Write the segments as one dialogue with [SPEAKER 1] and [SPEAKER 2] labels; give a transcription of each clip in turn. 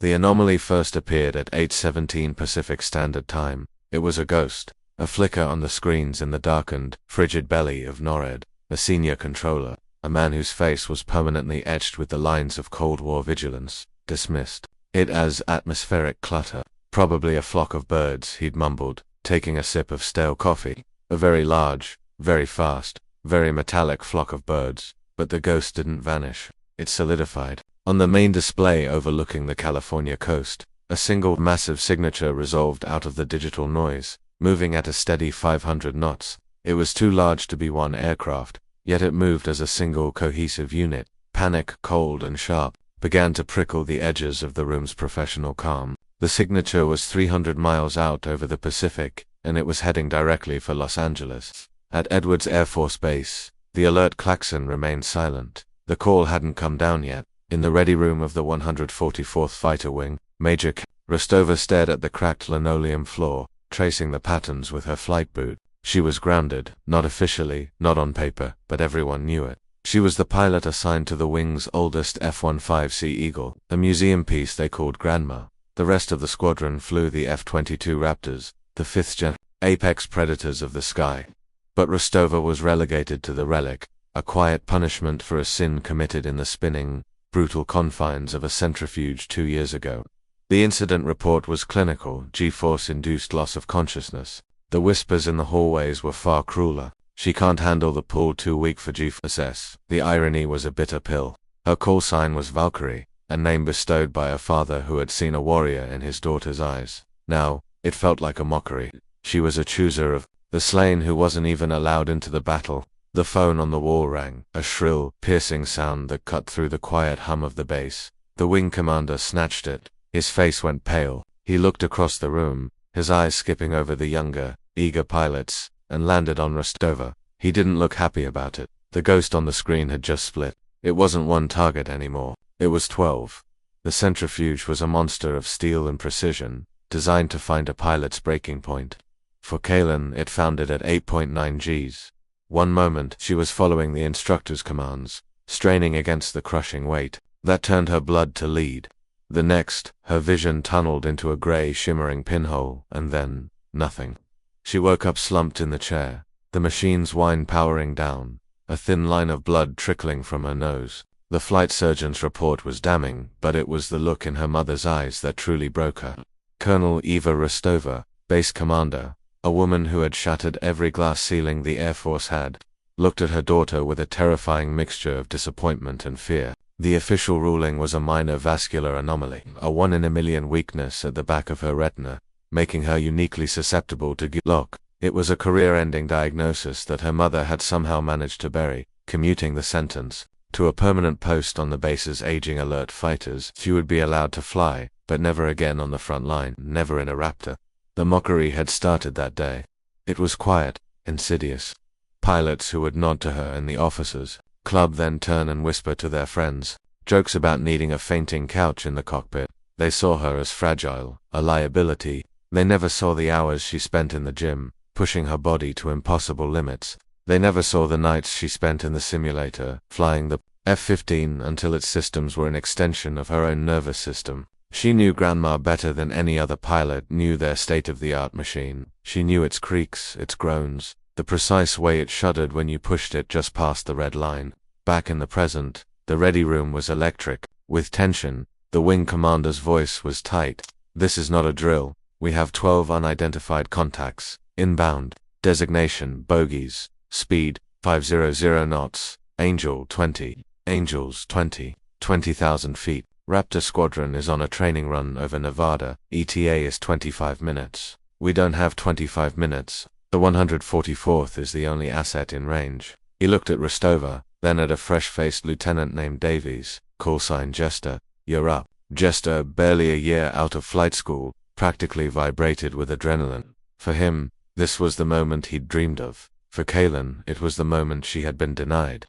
[SPEAKER 1] The anomaly first appeared at 8:17 Pacific Standard Time. It was a ghost, a flicker on the screens in the darkened, frigid belly of NORAD, a senior controller, a man whose face was permanently etched with the lines of Cold War vigilance. Dismissed it as atmospheric clutter. Probably a flock of birds, he'd mumbled, taking a sip of stale coffee. A very large, very fast, very metallic flock of birds. But the ghost didn't vanish. It solidified. On the main display overlooking the California coast, a single massive signature resolved out of the digital noise, moving at a steady 500 knots. It was too large to be one aircraft, yet it moved as a single cohesive unit. Panic, cold and sharp, began to prickle the edges of the room's professional calm. The signature was 300 miles out over the Pacific, and it was heading directly for Los Angeles. At Edwards Air Force Base, the alert klaxon remained silent. The call hadn't come down yet. In the ready room of the 144th Fighter Wing, Major Rostova stared at the cracked linoleum floor, tracing the patterns with her flight boot. She was grounded, not officially, not on paper, but everyone knew it. She was the pilot assigned to the wing's oldest F-15C Eagle, a museum piece they called Grandma. The rest of the squadron flew the F-22 Raptors, the fifth-gen apex predators of the sky. But Rostova was relegated to the relic, a quiet punishment for a sin committed in the spinning, brutal confines of a centrifuge 2 years ago. The incident report was clinical, G-force-induced loss of consciousness. The whispers in the hallways were far crueler. She can't handle the pull, too weak for G-force. The irony was a bitter pill. Her call sign was Valkyrie, a name bestowed by a father who had seen a warrior in his daughter's eyes. Now, it felt like a mockery. She was a chooser of the slain who wasn't even allowed into the battle. The phone on the wall rang, a shrill, piercing sound that cut through the quiet hum of the base. The wing commander snatched it. His face went pale. He looked across the room, his eyes skipping over the younger, eager pilots, and landed on Rostova. He didn't look happy about it. The ghost on the screen had just split. It wasn't one target anymore. It was 12. The centrifuge was a monster of steel and precision, designed to find a pilot's breaking point. For Kaylin, it found it at 8.9 Gs. One moment, she was following the instructor's commands, straining against the crushing weight. That turned her blood to lead. The next, her vision tunneled into a gray, shimmering pinhole, and then, nothing. She woke up slumped in the chair, the machine's whine powering down, a thin line of blood trickling from her nose. The flight surgeon's report was damning, but it was the look in her mother's eyes that truly broke her. Colonel Eva Rostova, base commander, a woman who had shattered every glass ceiling the Air Force had, looked at her daughter with a terrifying mixture of disappointment and fear. The official ruling was a minor vascular anomaly, a 1 in a million weakness at the back of her retina, making her uniquely susceptible to shock. It was a career-ending diagnosis that her mother had somehow managed to bury, commuting the sentence to a permanent post on the base's aging alert fighters. She would be allowed to fly, but never again on the front line, never in a Raptor. The mockery had started that day. It was quiet, insidious. Pilots who would nod to her in the officers' club then turn and whisper to their friends jokes about needing a fainting couch in the cockpit. They saw her as fragile, a liability. They never saw the hours she spent in the gym, pushing her body to impossible limits. They never saw the nights she spent in the simulator, flying the F-15 until its systems were an extension of her own nervous system. She knew Grandma better than any other pilot knew their state-of-the-art machine. She knew its creaks, its groans, the precise way it shuddered when you pushed it just past the red line. Back in the present, the ready room was electric, with tension. The wing commander's voice was tight. "This is not a drill. We have 12 unidentified contacts. Inbound. Designation, bogies. Speed, 500 knots. Angel, 20. Angels, 20. 20,000 feet. Raptor Squadron is on a training run over Nevada. ETA is 25 minutes. We don't have 25 minutes. The 144th is the only asset in range." He looked at Rostova, then at a fresh-faced lieutenant named Davies, call sign Jester. "You're up." Jester, barely a year out of flight school, practically vibrated with adrenaline. For him, this was the moment he'd dreamed of. For Kaylin, it was the moment she had been denied.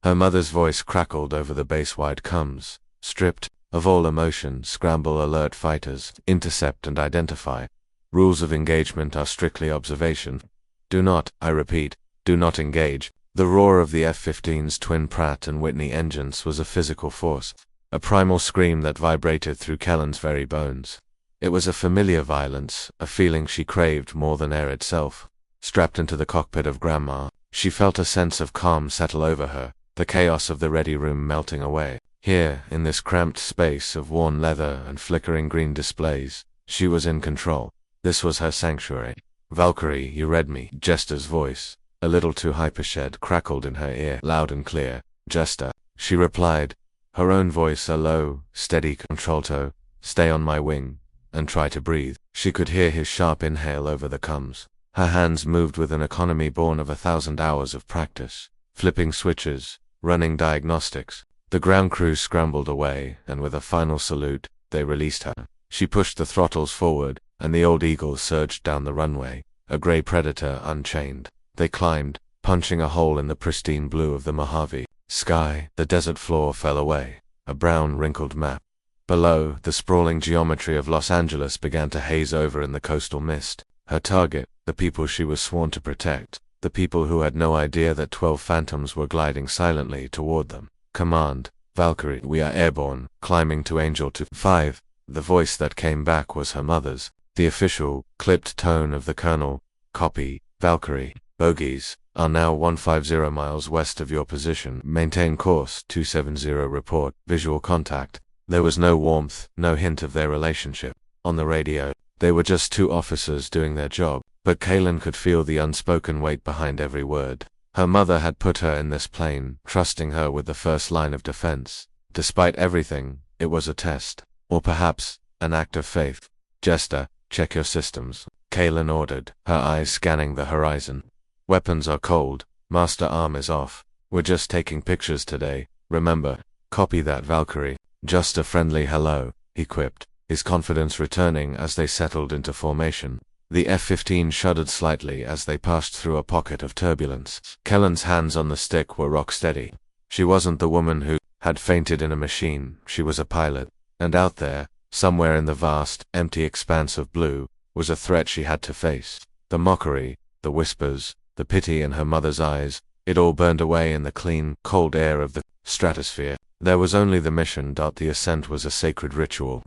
[SPEAKER 1] Her mother's voice crackled over the base-wide comms. "Stripped of all emotion, scramble alert fighters, intercept and identify. Rules of engagement are strictly observation. Do not, I repeat, do not engage." The roar of the F-15's twin Pratt and Whitney engines was a physical force. a primal scream that vibrated through Kellen's very bones. It was a familiar violence, a feeling she craved more than air itself. Strapped into the cockpit of Grandma, she felt a sense of calm settle over her, the chaos of the ready room melting away. Here, in this cramped space of worn leather and flickering green displays, she was in control. This was her sanctuary. "Valkyrie, you read me." Jester's voice, a little too hypershed, crackled in her ear, loud and clear. "Jester," she replied, her own voice a low, steady contralto. "Stay on my wing, and try to breathe." She could hear his sharp inhale over the coms. Her hands moved with an economy born of 1,000 hours of practice, flipping switches, running diagnostics. The ground crew scrambled away, and with a final salute, they released her. She pushed the throttles forward, and the old eagle surged down the runway, a gray predator unchained. They climbed, punching a hole in the pristine blue of the Mojave sky. The desert floor fell away, a brown, wrinkled map. Below, the sprawling geometry of Los Angeles began to haze over in the coastal mist. Her target, the people she was sworn to protect, the people who had no idea that 12 phantoms were gliding silently toward them. "Command, Valkyrie, we are airborne, climbing to Angel 2-5. The voice that came back was her mother's, the official, clipped tone of the colonel. "Copy, Valkyrie. Bogies are now 150 miles west of your position. Maintain course, 270 report. Visual contact." There was no warmth, no hint of their relationship. On the radio, they were just two officers doing their job, but Kalen could feel the unspoken weight behind every word. Her mother had put her in this plane, trusting her with the first line of defense. Despite everything, it was a test. Or perhaps, an act of faith. "Jester, check your systems," Kalen ordered, her eyes scanning the horizon. "Weapons are cold, master arm is off. We're just taking pictures today, remember." "Copy that, Valkyrie." "Just a friendly hello," he quipped, his confidence returning as they settled into formation. The F-15 shuddered slightly as they passed through a pocket of turbulence. Kellen's hands on the stick were rock steady. She wasn't the woman who had fainted in a machine, she was a pilot. And out there, somewhere in the vast, empty expanse of blue, was a threat she had to face. The mockery, the whispers, the pity in her mother's eyes, it all burned away in the clean, cold air of the stratosphere. There was only the mission. The ascent was a sacred ritual.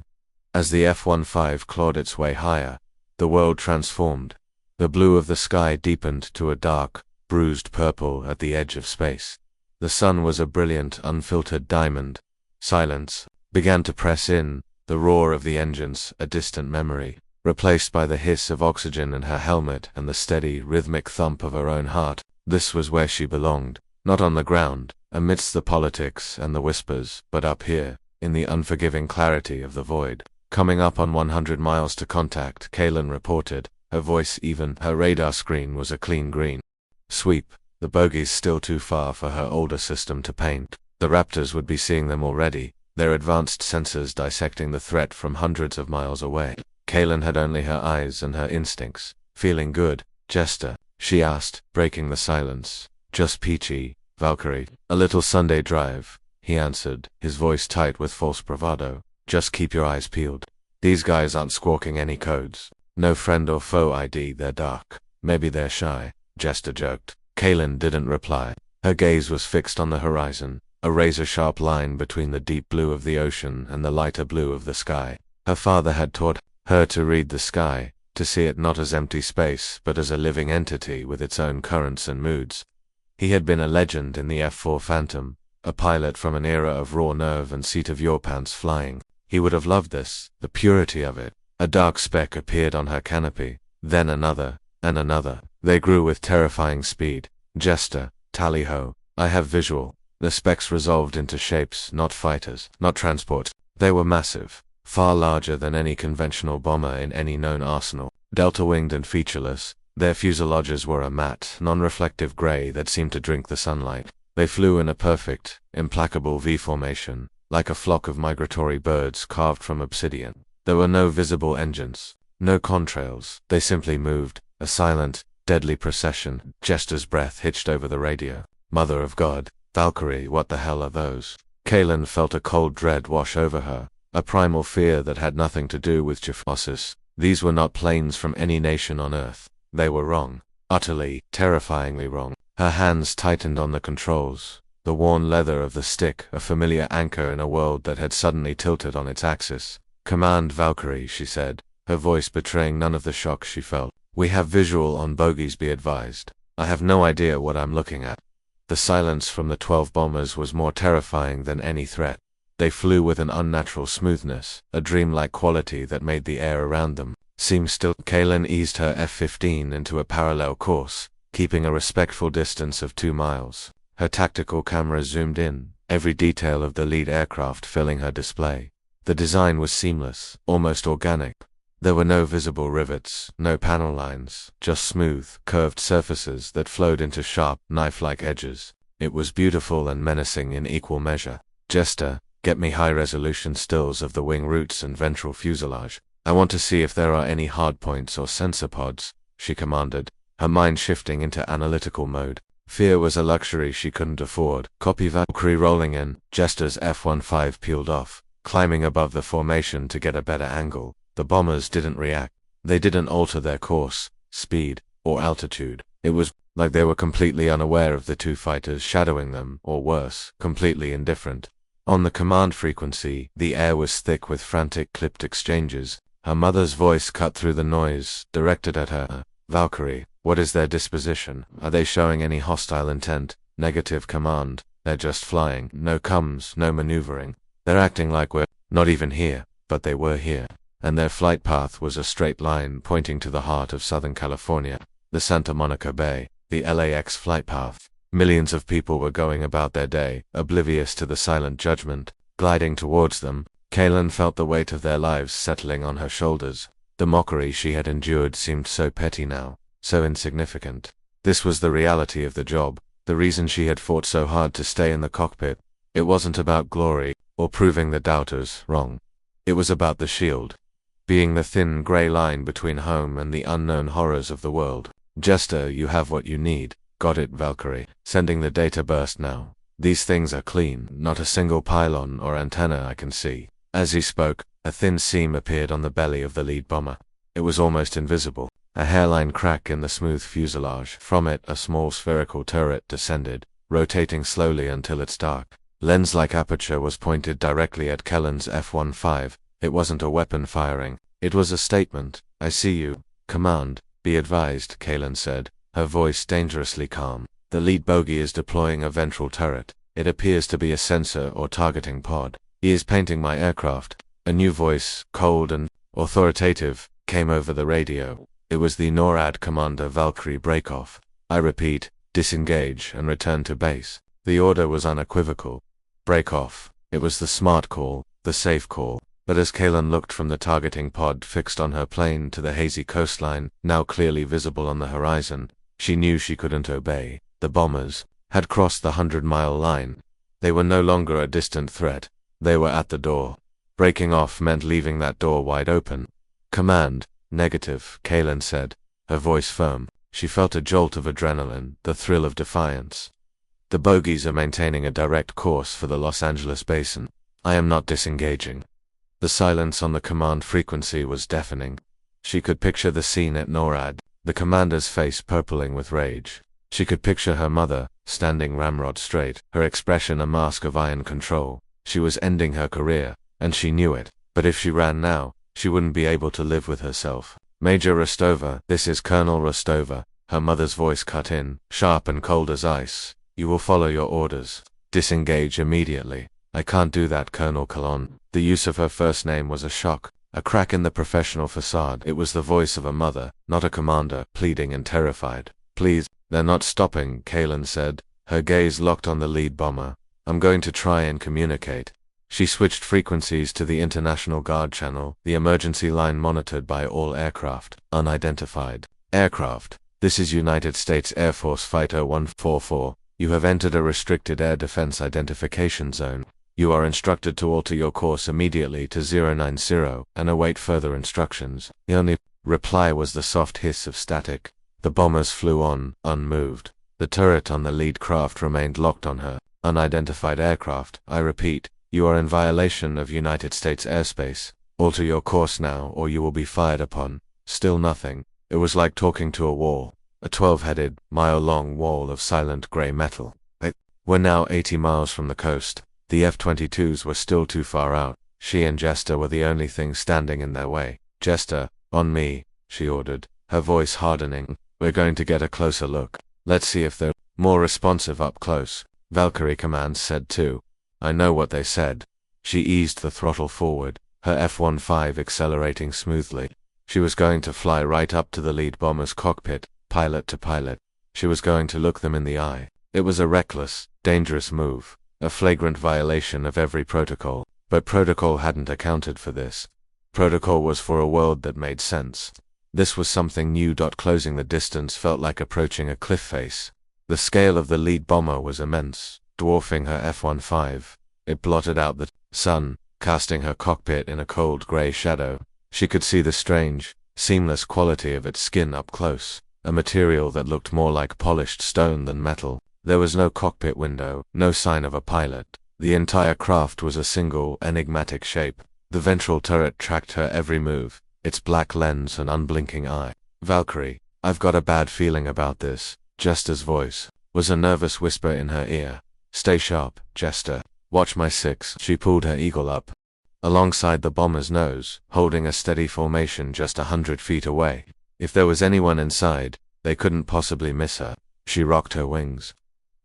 [SPEAKER 1] As the F-15 clawed its way higher, the world transformed. The blue of the sky deepened to a dark, bruised purple at the edge of space. The sun was a brilliant, unfiltered diamond. Silence began to press in, the roar of the engines a distant memory, replaced by the hiss of oxygen in her helmet and the steady, rhythmic thump of her own heart. This was where she belonged, not on the ground, amidst the politics and the whispers, but up here, in the unforgiving clarity of the void. "Coming up on 100 miles to contact," Kalen reported, her voice even. Her radar screen was a clean green. "Sweep, the bogies still too far for her older system to paint. The Raptors would be seeing them already, their advanced sensors dissecting the threat from hundreds of miles away." Kalen had only her eyes and her instincts. "Feeling good, Jester?" she asked, breaking the silence. "Just peachy, Valkyrie. A little Sunday drive," he answered, his voice tight with false bravado. "Just keep your eyes peeled. These guys aren't squawking any codes. No friend or foe ID, they're dark. Maybe they're shy," Jester joked. Kalen didn't reply. Her gaze was fixed on the horizon, a razor-sharp line between the deep blue of the ocean and the lighter blue of the sky. Her father had taught her to read the sky, to see it not as empty space but as a living entity with its own currents and moods. He had been a legend in the F-4 Phantom, a pilot from an era of raw nerve and seat-of-your-pants flying. He would have loved this, the purity of it. A dark speck appeared on her canopy, then another, and another. They grew with terrifying speed. "Jester, tally-ho, I have visual." The specks resolved into shapes, not fighters, not transport. They were massive, far larger than any conventional bomber in any known arsenal. Delta-winged and featureless, their fuselages were a matte, non-reflective gray that seemed to drink the sunlight. They flew in a perfect, implacable V-formation, like a flock of migratory birds carved from obsidian. There were no visible engines, no contrails. They simply moved, a silent, deadly procession. Jester's breath hitched over the radio. "Mother of God, Valkyrie, what the hell are those?" Kalen felt a cold dread wash over her, a primal fear that had nothing to do with Jephosis. These were not planes from any nation on Earth. They were wrong. Utterly, terrifyingly wrong. Her hands tightened on the controls. the worn leather of the stick, a familiar anchor in a world that had suddenly tilted on its axis. "Command Valkyrie," she said, her voice betraying none of the shock she felt. "We have visual on bogies, be advised. I have no idea what I'm looking at." The silence from the 12 bombers was more terrifying than any threat. They flew with an unnatural smoothness, a dreamlike quality that made the air around them seem still. Kaylin eased her F-15 into a parallel course, keeping a respectful distance of 2 miles. Her tactical camera zoomed in, every detail of the lead aircraft filling her display. The design was seamless, almost organic. There were no visible rivets, no panel lines, just smooth, curved surfaces that flowed into sharp, knife-like edges. It was beautiful and menacing in equal measure. "Jester, get me high-resolution stills of the wing roots and ventral fuselage. I want to see if there are any hardpoints or sensor pods," she commanded, her mind shifting into analytical mode. Fear was a luxury she couldn't afford. "Copy." Valkyrie rolling in, Jester's F-15 peeled off, climbing above the formation to get a better angle. The bombers didn't react. They didn't alter their course, speed, or altitude. It was like they were completely unaware of the 2 fighters shadowing them, or worse, completely indifferent. On the command frequency, the air was thick with frantic clipped exchanges. Her mother's voice cut through the noise, directed at her. "Valkyrie, what is their disposition? Are they showing any hostile intent?" "Negative, command. They're just flying. No comms, no maneuvering. They're acting like we're not even here, but they were here. And their flight path was a straight line pointing to the heart of Southern California, the Santa Monica Bay, the LAX flight path." Millions of people were going about their day, oblivious to the silent judgment, gliding towards them. Kaylin felt the weight of their lives settling on her shoulders. The mockery she had endured seemed so petty now, so insignificant. This was the reality of the job, the reason she had fought so hard to stay in the cockpit. It wasn't about glory, or proving the doubters wrong. It was about the shield, being the thin gray line between home and the unknown horrors of the world. "Jester, you have what you need." "Got it, Valkyrie. Sending the data burst now. These things are clean, not a single pylon or antenna I can see." As he spoke, a thin seam appeared on the belly of the lead bomber. It was almost invisible, a hairline crack in the smooth fuselage. From it, a small spherical turret descended, rotating slowly until its dark, lens-like aperture was pointed directly at Kellen's F-15. It wasn't a weapon firing. It was a statement. "I see you. Command, be advised," Kaylin said, her voice dangerously calm. "The lead bogey is deploying a ventral turret. It appears to be a sensor or targeting pod. He is painting my aircraft." A new voice, cold and authoritative, came over the radio. It was the NORAD commander Valkyrie Breakoff. "I repeat, disengage and return to base." The order was unequivocal. Break off. It was the smart call, the safe call. But as Kaylin looked from the targeting pod fixed on her plane to the hazy coastline, now clearly visible on the horizon, she knew she couldn't obey. The bombers had crossed the 100-mile line. They were no longer a distant threat. They were at the door. Breaking off meant leaving that door wide open. "Command, negative," Kaylin said, her voice firm. She felt a jolt of adrenaline, the thrill of defiance. "The bogies are maintaining a direct course for the Los Angeles basin. I am not disengaging." The silence on the command frequency was deafening. She could picture the scene at NORAD, the commander's face purpling with rage. She could picture her mother, standing ramrod straight, her expression a mask of iron control. She was ending her career, and she knew it. But if she ran now, she wouldn't be able to live with herself. "Major Rostova, this is Colonel Rostova." Her mother's voice cut in, sharp and cold as ice. "You will follow your orders. Disengage immediately." "I can't do that, Colonel Colon." The use of her first name was a shock, a crack in the professional facade. It was the voice of a mother, not a commander, pleading and terrified. "Please." "They're not stopping," Kaylin said, her gaze locked on the lead bomber. "I'm going to try and communicate." She switched frequencies to the International Guard channel, the emergency line monitored by all aircraft. "Unidentified aircraft. This is United States Air Force Fighter 144. You have entered a restricted air defense identification zone. You are instructed to alter your course immediately to 090 and await further instructions." The only reply was the soft hiss of static. The bombers flew on, unmoved. The turret on the lead craft remained locked on her. "Unidentified aircraft. I repeat, you are in violation of United States airspace. Alter your course now or you will be fired upon." Still nothing. It was like talking to a wall. A 12-headed, mile-long wall of silent gray metal. were now 80 miles from the coast. The F-22s were still too far out. She and Jester were the only things standing in their way. "Jester, on me," she ordered, her voice hardening. "We're going to get a closer look. Let's see if they're more responsive up close." Valkyrie commands said too. "I know what they said." She eased the throttle forward, her F-15 accelerating smoothly. She was going to fly right up to the lead bomber's cockpit, pilot to pilot. She was going to look them in the eye. It was a reckless, dangerous move, a flagrant violation of every protocol. But protocol hadn't accounted for this. Protocol was for a world that made sense. This was something new. Closing the distance felt like approaching a cliff face. The scale of the lead bomber was immense, dwarfing her F-15. It blotted out the sun, casting her cockpit in a cold gray shadow. She could see the strange, seamless quality of its skin up close, a material that looked more like polished stone than metal. There was no cockpit window, no sign of a pilot. The entire craft was a single, enigmatic shape. The ventral turret tracked her every move, its black lens and unblinking eye. "Valkyrie, I've got a bad feeling about this." Jester's voice was a nervous whisper in her ear. "Stay sharp, Jester. Watch my six." She pulled her eagle up alongside the bomber's nose, holding a steady formation just 100 feet away. If there was anyone inside, they couldn't possibly miss her. She rocked her wings.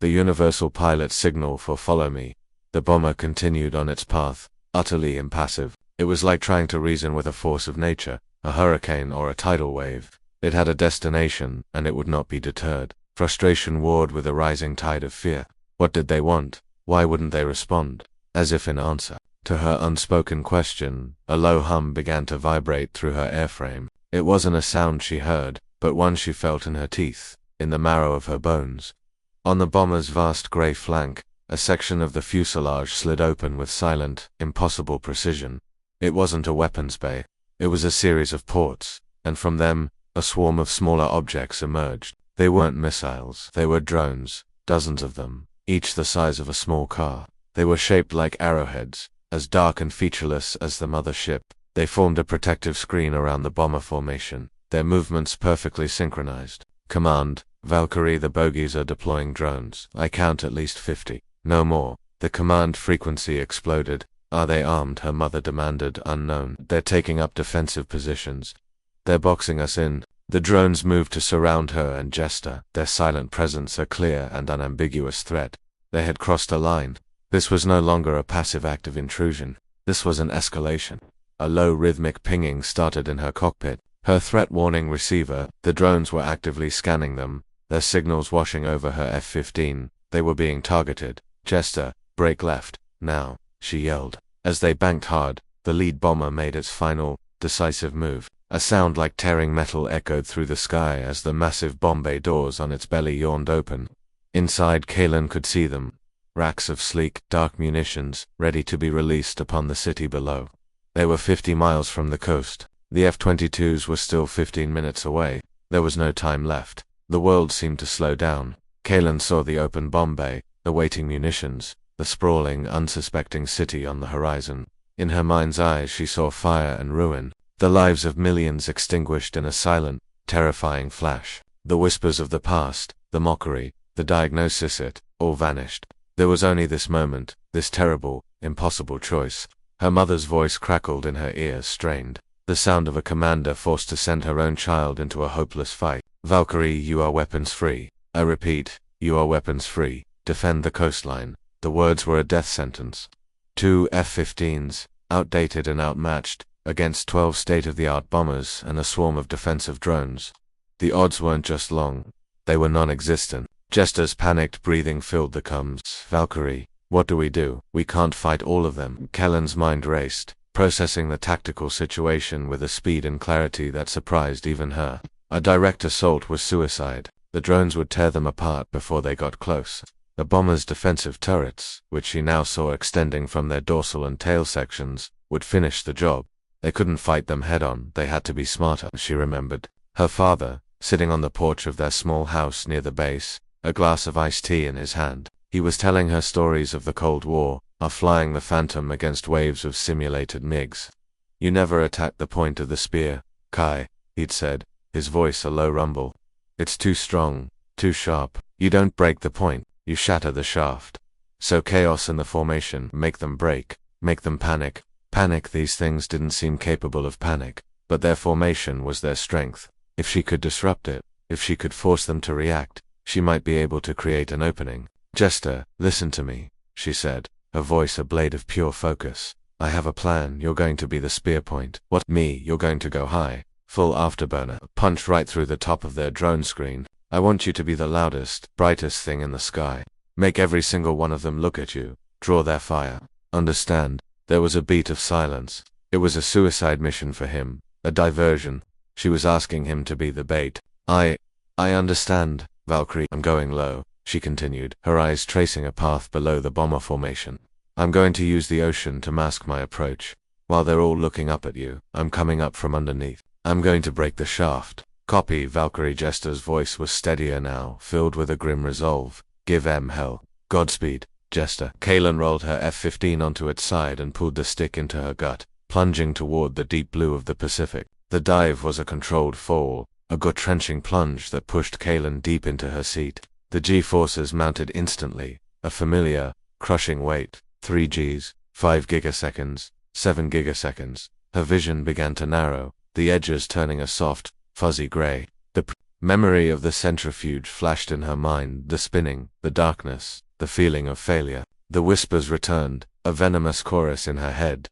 [SPEAKER 1] The universal pilot signal for "follow me." The bomber continued on its path, utterly impassive. It was like trying to reason with a force of nature, a hurricane or a tidal wave. It had a destination, and it would not be deterred. Frustration warred with a rising tide of fear. What did they want? Why wouldn't they respond? As if in answer to her unspoken question, a low hum began to vibrate through her airframe. It wasn't a sound she heard, but one she felt in her teeth, in the marrow of her bones. On the bomber's vast gray flank, a section of the fuselage slid open with silent, impossible precision. It wasn't a weapons bay. It was a series of ports, and from them, a swarm of smaller objects emerged. They weren't missiles. They were drones, dozens of them, each the size of a small car. They were shaped like arrowheads, as dark and featureless as the mother ship. They formed a protective screen around the bomber formation, their movements perfectly synchronized. "Command, Valkyrie, the bogies are deploying drones. I count at least 50. No more." The command frequency exploded. "Are they armed?" her mother demanded. "Unknown. They're taking up defensive positions. They're boxing us in." The drones moved to surround her and Jester, their silent presence a clear and unambiguous threat. They had crossed a line. This was no longer a passive act of intrusion. This was an escalation. A low rhythmic pinging started in her cockpit, her threat warning receiver. The drones were actively scanning them, their signals washing over her F-15. They were being targeted. "Jester, brake left, now," she yelled. As they banked hard, the lead bomber made its final, decisive move. A sound like tearing metal echoed through the sky as the massive bomb bay doors on its belly yawned open. Inside, Kalen could see them. Racks of sleek, dark munitions, ready to be released upon the city below. They were 50 miles from the coast. The F-22s were still 15 minutes away. There was no time left. The world seemed to slow down. Kalen saw the open bomb bay, the waiting munitions, the sprawling, unsuspecting city on the horizon. In her mind's eye she saw fire and ruin, the lives of millions extinguished in a silent, terrifying flash. The whispers of the past, the mockery, the diagnosis, it all vanished. There was only this moment, this terrible, impossible choice. Her mother's voice crackled in her ears, strained. The sound of a commander forced to send her own child into a hopeless fight. "Valkyrie, you are weapons free. I repeat, you are weapons free. Defend the coastline." The words were a death sentence. 2 F-15s, outdated and outmatched, against 12 state-of-the-art bombers and a swarm of defensive drones. The odds weren't just long. They were non-existent. Jester's panicked breathing filled the comms. "Valkyrie, what do we do? We can't fight all of them." Kellen's mind raced, processing the tactical situation with a speed and clarity that surprised even her. A direct assault was suicide. The drones would tear them apart before they got close. The bombers' defensive turrets, which she now saw extending from their dorsal and tail sections, would finish the job. They couldn't fight them head-on. They had to be smarter, she remembered. Her father, sitting on the porch of their small house near the base, a glass of iced tea in his hand. He was telling her stories of the Cold War, of flying the Phantom against waves of simulated MiGs. "You never attacked the point of the spear, Kai," he'd said, his voice a low rumble. "It's too strong, too sharp. You don't break the point." you shatter the shaft. So chaos in the formation, make them break, make them panic. Panic, these things didn't seem capable of panic, but their formation was their strength. If she could disrupt it, if she could force them to react, she might be able to create an opening. Jester, listen to me, she said, her voice a blade of pure focus. I have a plan. You're going to be the spear point. What? Me? You're going to go high. Full afterburner. Punch right through the top of their drone screen. I want you to be the loudest, brightest thing in the sky. Make every single one of them look at you. Draw their fire. Understand? There was a beat of silence. It was a suicide mission for him. A diversion. She was asking him to be the bait. I understand, Valkyrie. I'm going low, she continued, her eyes tracing a path below the bomber formation. I'm going to use the ocean to mask my approach. While they're all looking up at you, I'm coming up from underneath. I'm going to break the shaft. Copy, Valkyrie. Jester's voice was steadier now, filled with a grim resolve. Give em hell. Godspeed, Jester. Kaylin rolled her F-15 onto its side and pulled the stick into her gut, plunging toward the deep blue of the Pacific. The dive was a controlled fall, a gut-wrenching plunge that pushed Kaylin deep into her seat. The G-forces mounted instantly, a familiar, crushing weight. 3 Gs, 5 gigaseconds, 7 gigaseconds. Her vision began to narrow, the edges turning a soft, fuzzy gray. The memory of the centrifuge flashed in her mind, the spinning, the darkness, the feeling of failure. The whispers returned, a venomous chorus in her head.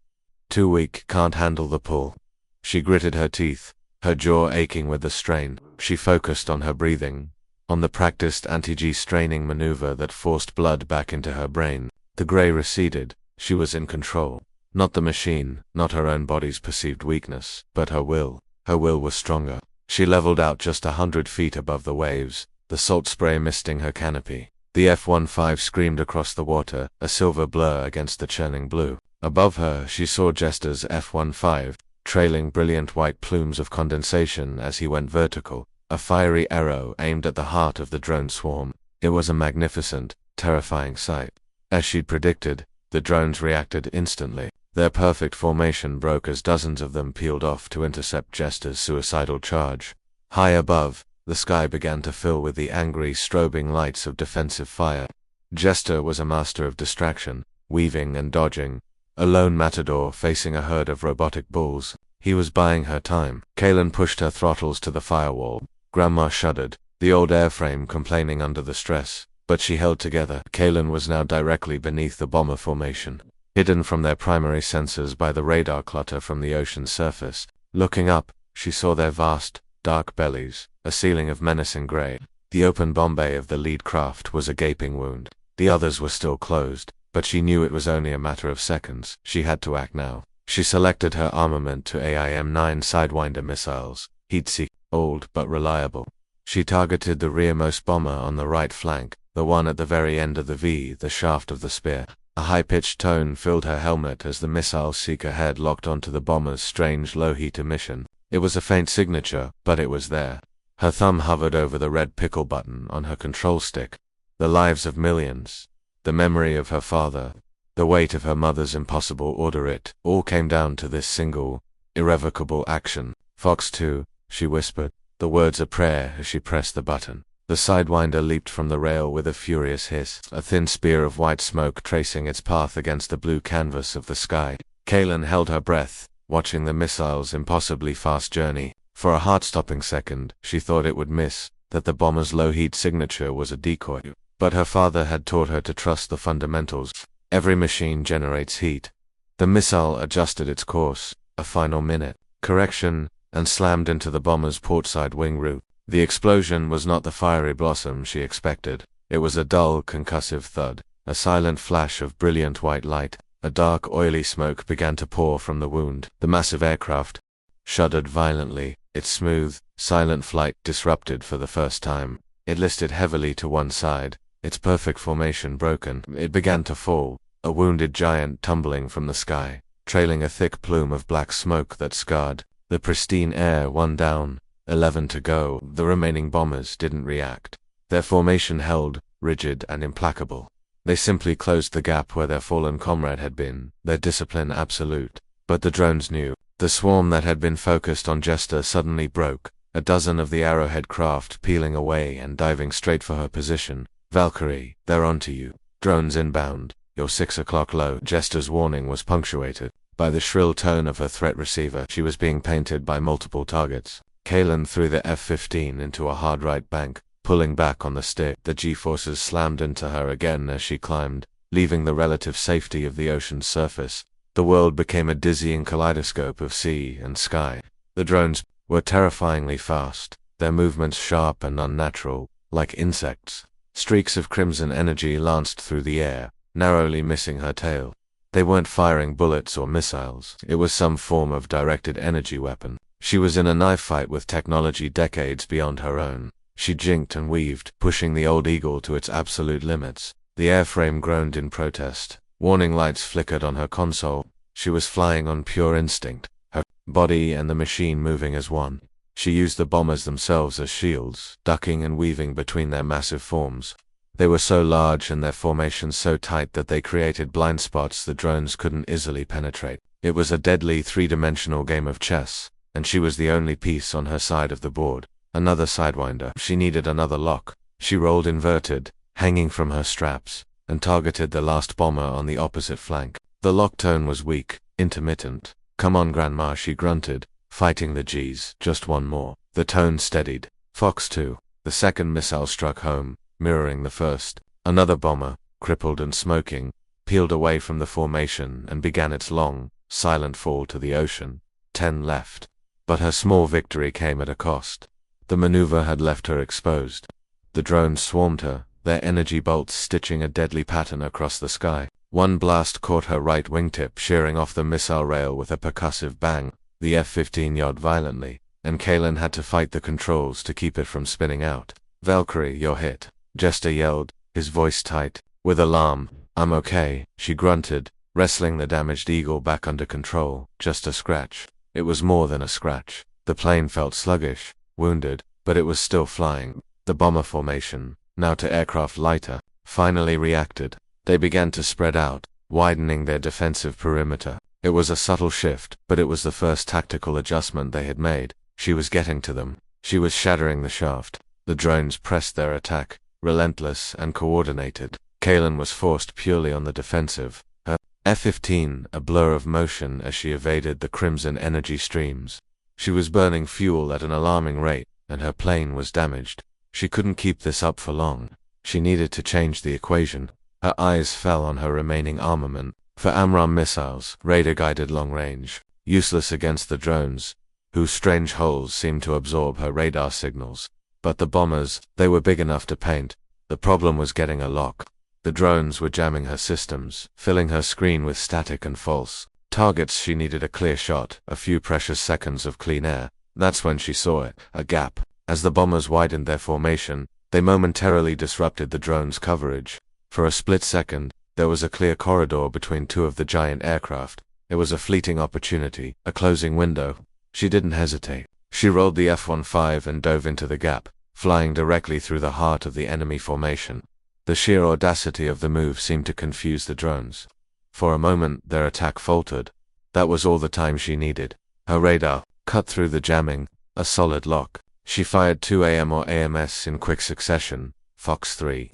[SPEAKER 1] Too weak, can't handle the pull. She gritted her teeth, her jaw aching with the strain. She focused on her breathing, on the practiced anti-G straining maneuver that forced blood back into her brain. The gray receded. She was in control. Not the machine, not her own body's perceived weakness, but her will. Her will was stronger. She leveled out just 100 feet above the waves, the salt spray misting her canopy. The F-15 screamed across the water, a silver blur against the churning blue. Above her, she saw Jester's F-15, trailing brilliant white plumes of condensation as he went vertical, a fiery arrow aimed at the heart of the drone swarm. It was a magnificent, terrifying sight. As she'd predicted, the drones reacted instantly. Their perfect formation broke as dozens of them peeled off to intercept Jester's suicidal charge. High above, the sky began to fill with the angry, strobing lights of defensive fire. Jester was a master of distraction, weaving and dodging, a lone matador facing a herd of robotic bulls. He was buying her time. Kaylin pushed her throttles to the firewall. Grandma shuddered, the old airframe complaining under the stress. But she held together. Kaylin was now directly beneath the bomber formation, hidden from their primary sensors by the radar clutter from the ocean's surface. Looking up, she saw their vast, dark bellies, a ceiling of menacing gray. The open bomb bay of the lead craft was a gaping wound. The others were still closed, but she knew it was only a matter of seconds. She had to act now. She selected her armament to AIM-9 Sidewinder missiles, heat-seek, old but reliable. She targeted the rearmost bomber on the right flank, the one at the very end of the V, the shaft of the spear. A high-pitched tone filled her helmet as the missile seeker head locked onto the bomber's strange low-heat emission. It was a faint signature, but it was there. Her thumb hovered over the red pickle button on her control stick. The lives of millions, the memory of her father, the weight of her mother's impossible order, it all came down to this single, irrevocable action. Fox 2, she whispered, the words a prayer as she pressed the button. The Sidewinder leaped from the rail with a furious hiss, a thin spear of white smoke tracing its path against the blue canvas of the sky. Kaylin held her breath, watching the missile's impossibly fast journey. For a heart-stopping second, she thought it would miss, that the bomber's low-heat signature was a decoy. But her father had taught her to trust the fundamentals. Every machine generates heat. The missile adjusted its course, a final minute correction, and slammed into the bomber's portside wing root. The explosion was not the fiery blossom she expected. It was a dull, concussive thud, a silent flash of brilliant white light. A dark, oily smoke began to pour from the wound. The massive aircraft shuddered violently, its smooth, silent flight disrupted for the first time. It listed heavily to one side, its perfect formation broken. It began to fall, a wounded giant tumbling from the sky, trailing a thick plume of black smoke that scarred the pristine air. 1 down, 11 to go. The remaining bombers didn't react. Their formation held, rigid and implacable. They simply closed the gap where their fallen comrade had been, their discipline absolute. But the drones knew. The swarm that had been focused on Jester suddenly broke, a dozen of the Arrowhead craft peeling away and diving straight for her position. Valkyrie, they're onto you. Drones inbound. Your 6 o'clock low. Jester's warning was punctuated by the shrill tone of her threat receiver. She was being painted by multiple targets. Kaelin threw the F-15 into a hard right bank, pulling back on the stick. The G-forces slammed into her again as she climbed, leaving the relative safety of the ocean's surface. The world became a dizzying kaleidoscope of sea and sky. The drones were terrifyingly fast, their movements sharp and unnatural, like insects. Streaks of crimson energy lanced through the air, narrowly missing her tail. They weren't firing bullets or missiles. It was some form of directed energy weapon. She was in a knife fight with technology decades beyond her own. She jinked and weaved, pushing the old eagle to its absolute limits. The airframe groaned in protest. Warning lights flickered on her console. She was flying on pure instinct, her body and the machine moving as one. She used the bombers themselves as shields, ducking and weaving between their massive forms. They were so large and their formations so tight that they created blind spots the drones couldn't easily penetrate. It was a deadly three-dimensional game of chess, and she was the only piece on her side of the board. Another sidewinder. She needed another lock. She rolled inverted, hanging from her straps, and targeted the last bomber on the opposite flank. The lock tone was weak, intermittent. "Come on, Grandma," she grunted, fighting the G's. "Just one more." The tone steadied. Fox 2. The second missile struck home, mirroring the first. Another bomber, crippled and smoking, peeled away from the formation and began its long, silent fall to the ocean. 10 left. But her small victory came at a cost. The maneuver had left her exposed. The drones swarmed her, their energy bolts stitching a deadly pattern across the sky. One blast caught her right wingtip, shearing off the missile rail with a percussive bang. The F-15 yawed violently, and Kaelin had to fight the controls to keep it from spinning out. "Valkyrie, you're hit," Jester yelled, his voice tight with alarm. "I'm okay," she grunted, wrestling the damaged eagle back under control. "Just a scratch." It was more than a scratch. The plane felt sluggish, wounded, but it was still flying. The bomber formation, now to aircraft lighter, finally reacted. They began to spread out, widening their defensive perimeter. It was a subtle shift, but it was the first tactical adjustment they had made. She was getting to them. She was shattering the shaft. The drones pressed their attack, relentless and coordinated. Kaelin was forced purely on the defensive. Her F-15 a blur of motion as she evaded the crimson energy streams. She was burning fuel at an alarming rate, and her plane was damaged. She couldn't keep this up for long. She needed to change the equation. Her eyes fell on her remaining armament. For AMRAAM missiles, radar-guided long-range, useless against the drones, whose strange holes seemed to absorb her radar signals. But the bombers, they were big enough to paint. The problem was getting a lock. The drones were jamming her systems, filling her screen with static and false targets. She needed a clear shot, a few precious seconds of clean air. That's when she saw it, a gap. As the bombers widened their formation, they momentarily disrupted the drones' coverage. For a split second, there was a clear corridor between two of the giant aircraft. It was a fleeting opportunity, a closing window. She didn't hesitate. She rolled the F-15 and dove into the gap, flying directly through the heart of the enemy formation. The sheer audacity of the move seemed to confuse the drones. For a moment, their attack faltered. That was all the time she needed. Her radar cut through the jamming, a solid lock. She fired 2 AM or AMS in quick succession. Fox 3.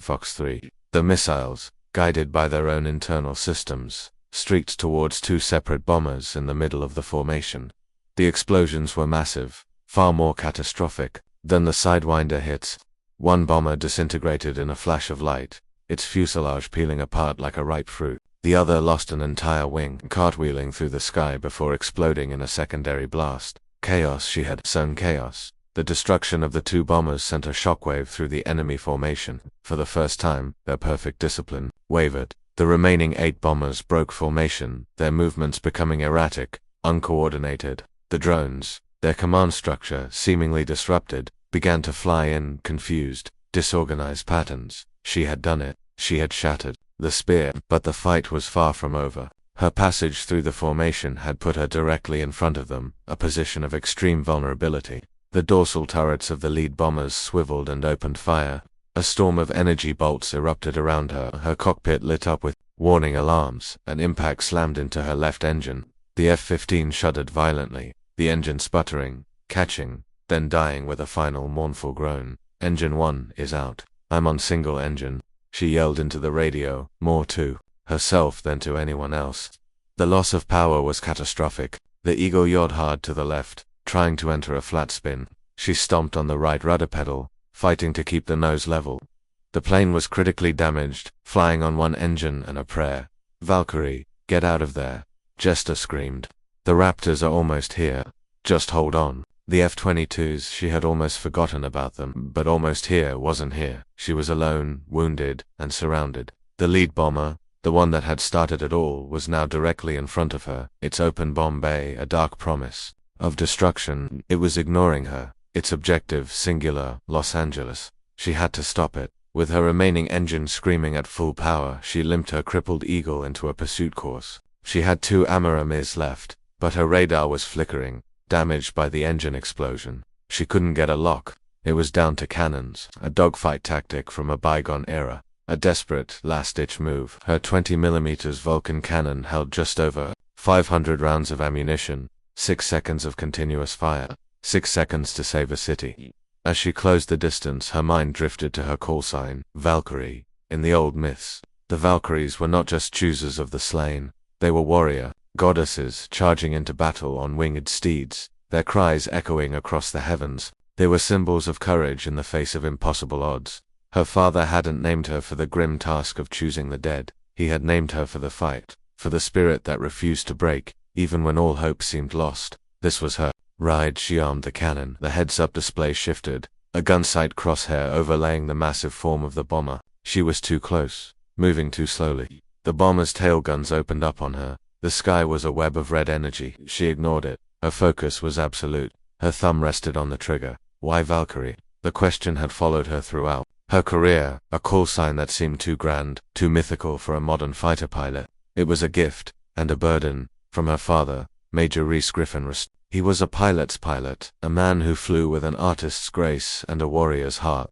[SPEAKER 1] The missiles, guided by their own internal systems, streaked towards two separate bombers in the middle of the formation. The explosions were massive, far more catastrophic than the Sidewinder hits. One bomber disintegrated in a flash of light, its fuselage peeling apart like a ripe fruit. The other lost an entire wing, cartwheeling through the sky before exploding in a secondary blast. Chaos. She had sown chaos. The destruction of the two bombers sent a shockwave through the enemy formation. For the first time, their perfect discipline wavered. The remaining 8 bombers broke formation, their movements becoming erratic, uncoordinated. The drones, their command structure seemingly disrupted, began to fly in confused, disorganized patterns. She had done it. She had shattered the spear, but the fight was far from over. Her passage through the formation had put her directly in front of them, a position of extreme vulnerability. The dorsal turrets of the lead bombers swiveled and opened fire. A storm of energy bolts erupted around her. Her cockpit lit up with warning alarms. An impact slammed into her left engine. The F-15 shuddered violently, the engine sputtering, catching, then dying with a final mournful groan. "Engine 1 is out. I'm on single engine." she yelled into the radio, more to herself than to anyone else. The loss of power was catastrophic. The Eagle yawed hard to the left, trying to enter a flat spin. She stomped on the right rudder pedal, fighting to keep the nose level. The plane was critically damaged, flying on one engine and a prayer. "Valkyrie, get out of there," Jester screamed. "The Raptors are almost here. Just hold on." The F-22s, she had almost forgotten about them, but almost here wasn't here. She was alone, wounded, and surrounded. The lead bomber, the one that had started it all, was now directly in front of her, its open bomb bay a dark promise of destruction. It was ignoring her, its objective, singular, Los Angeles. She had to stop it. With her remaining engine screaming at full power, she limped her crippled Eagle into a pursuit course. She had 2 AMRAAMs left, but her radar was flickering, damaged by the engine explosion. She couldn't get a lock. It was down to cannons, a dogfight tactic from a bygone era. A desperate, last-ditch move. Her 20mm Vulcan cannon held just over 500 rounds of ammunition, 6 seconds of continuous fire, 6 seconds to save a city. As she closed the distance, her mind drifted to her call sign, Valkyrie. In the old myths, the Valkyries were not just choosers of the slain. They were warrior goddesses charging into battle on winged steeds, their cries echoing across the heavens. They were symbols of courage in the face of impossible odds. Her father hadn't named her for the grim task of choosing the dead. He had named her for the fight, for the spirit that refused to break, even when all hope seemed lost. This was her ride. She armed the cannon. The heads-up display shifted, a gunsight crosshair overlaying the massive form of the bomber. She was too close, moving too slowly. The bomber's tail guns opened up on her. The sky was a web of red energy. She ignored it. Her focus was absolute. Her thumb rested on the trigger. Why Valkyrie? The question had followed her throughout her career, a call sign that seemed too grand, too mythical for a modern fighter pilot. It was a gift, and a burden, from her father, Major Reese Griffin. He was a pilot's pilot, a man who flew with an artist's grace and a warrior's heart.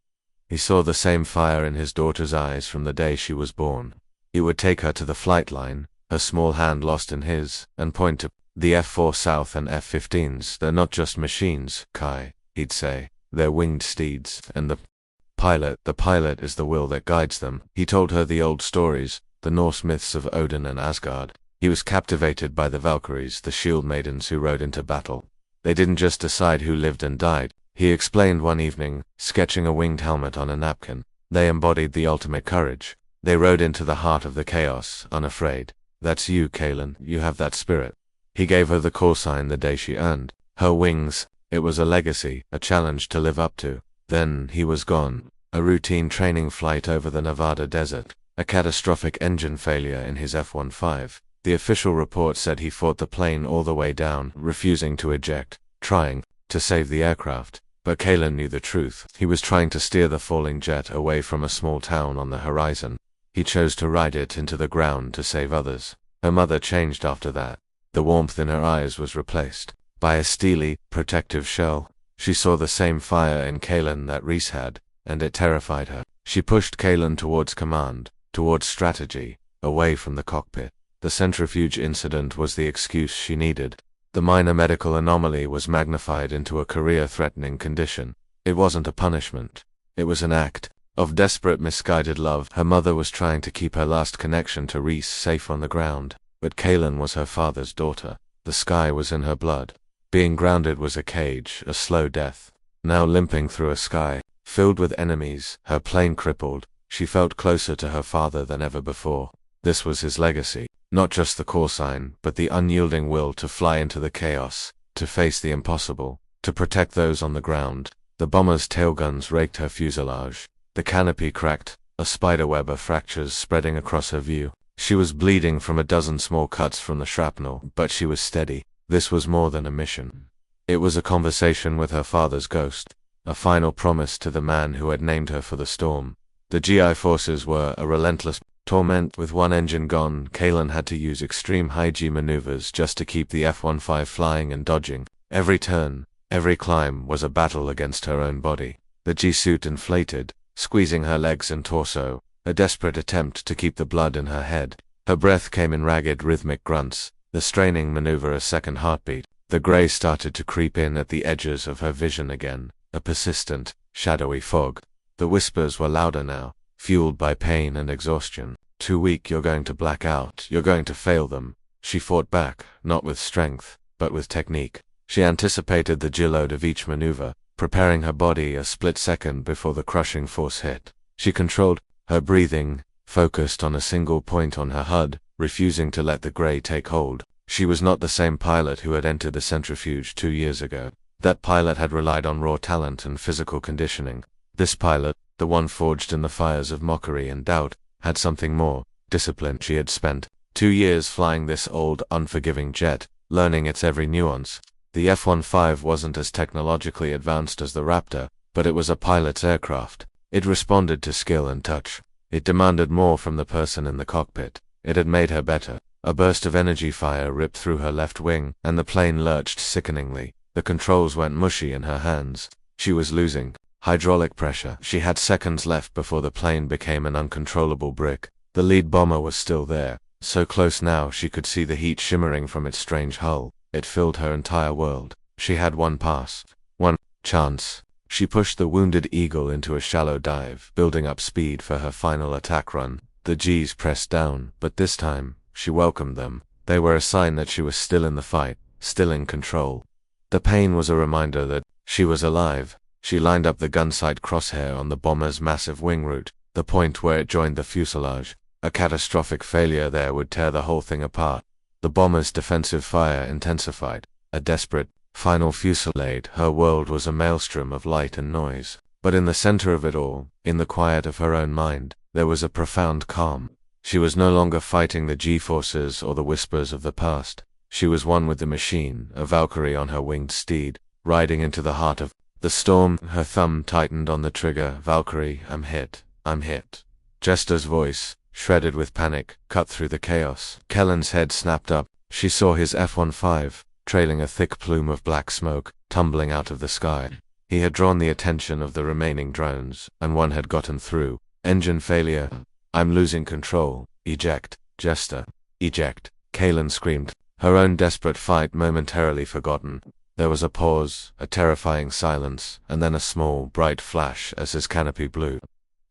[SPEAKER 1] He saw the same fire in his daughter's eyes from the day she was born. He would take her to the flight line, her small hand lost in his, and point to the F-4 South and F-15s. "They're not just machines, Kai," he'd say. "They're winged steeds, and the pilot is the will that guides them." He told her the old stories, the Norse myths of Odin and Asgard. He was captivated by the Valkyries, the shield maidens who rode into battle. They didn't just decide who lived and died, he explained one evening, sketching a winged helmet on a napkin. They embodied the ultimate courage. They rode into the heart of the chaos, unafraid. "That's you, Kaylin. You have that spirit." He gave her the call sign the day she earned her wings. It was a legacy, a challenge to live up to. Then he was gone. A routine training flight over the Nevada desert. A catastrophic engine failure in his F-15. The official report said he fought the plane all the way down, refusing to eject, trying to save the aircraft. But Kaylin knew the truth. He was trying to steer the falling jet away from a small town on the horizon. He chose to ride it into the ground to save others. Her mother changed after that. The warmth in her eyes was replaced by a steely, protective shell. She saw the same fire in Kaylin that Reese had, and it terrified her. She pushed Kaylin towards command, towards strategy, away from the cockpit. The centrifuge incident was the excuse she needed. The minor medical anomaly was magnified into a career-threatening condition. It wasn't a punishment. It was an act of desperate, misguided love. Her mother was trying to keep her last connection to Reese safe on the ground, but Kaylin was her father's daughter. The sky was in her blood. Being grounded was a cage, a slow death. Now limping through a sky filled with enemies, her plane crippled, she felt closer to her father than ever before. This was his legacy. Not just the call sign, but the unyielding will to fly into the chaos, to face the impossible, to protect those on the ground. The bomber's tailguns raked her fuselage. The canopy cracked, a spiderweb of fractures spreading across her view. She was bleeding from a dozen small cuts from the shrapnel, but she was steady. This was more than a mission. It was a conversation with her father's ghost, a final promise to the man who had named her for the storm. The GI forces were a relentless torment. With one engine gone, Kaylin had to use extreme high-G maneuvers just to keep the F-15 flying and dodging. Every turn, every climb was a battle against her own body. The G-suit inflated, squeezing her legs and torso, a desperate attempt to keep the blood in her head. Her breath came in ragged rhythmic grunts, the straining maneuver a second heartbeat. The gray started to creep in at the edges of her vision again, a persistent, shadowy fog. The whispers were louder now. fueled by pain and exhaustion. Too weak, you're going to black out, you're going to fail them. She fought back, not with strength, but with technique. She anticipated the G-load of each maneuver, preparing her body a split second before the crushing force hit. She controlled her breathing, focused on a single point on her HUD, refusing to let the gray take hold. She was not the same pilot who had entered the centrifuge 2 years ago. That pilot had relied on raw talent and physical conditioning. This pilot, the one forged in the fires of mockery and doubt, had something more: discipline. She had spent 2 years flying this old, unforgiving jet, learning its every nuance. The F-15 wasn't as technologically advanced as the Raptor, but it was a pilot's aircraft. It responded to skill and touch. It demanded more from the person in the cockpit. It had made her better. A burst of energy fire ripped through her left wing, and the plane lurched sickeningly. The controls went mushy in her hands. She was losing hydraulic pressure. She had seconds left before the plane became an uncontrollable brick. The lead bomber was still there, so close now she could see the heat shimmering from its strange hull. It filled her entire world. She had one pass, one chance. She pushed the wounded eagle into a shallow dive, building up speed for her final attack run. The G's pressed down, but this time, she welcomed them. They were a sign that she was still in the fight, still in control. The pain was a reminder that she was alive. She lined up the gun sight crosshair on the bomber's massive wing root, the point where it joined the fuselage. A catastrophic failure there would tear the whole thing apart. The bomber's defensive fire intensified. A desperate, final fusillade. Her world was a maelstrom of light and noise. But in the center of it all, in the quiet of her own mind, there was a profound calm. She was no longer fighting the G-forces or the whispers of the past. She was one with the machine, a Valkyrie on her winged steed, riding into the heart of the storm. Her thumb tightened on the trigger. Valkyrie, I'm hit. I'm hit. Jester's voice, shredded with panic, cut through the chaos. Kellen's head snapped up. She saw his F-15, trailing a thick plume of black smoke, tumbling out of the sky. He had drawn the attention of the remaining drones, and one had gotten through. Engine failure. I'm losing control. Eject. Jester. Eject. Kalen screamed, her own desperate fight momentarily forgotten. There was a pause, a terrifying silence, and then a small, bright flash as his canopy blew.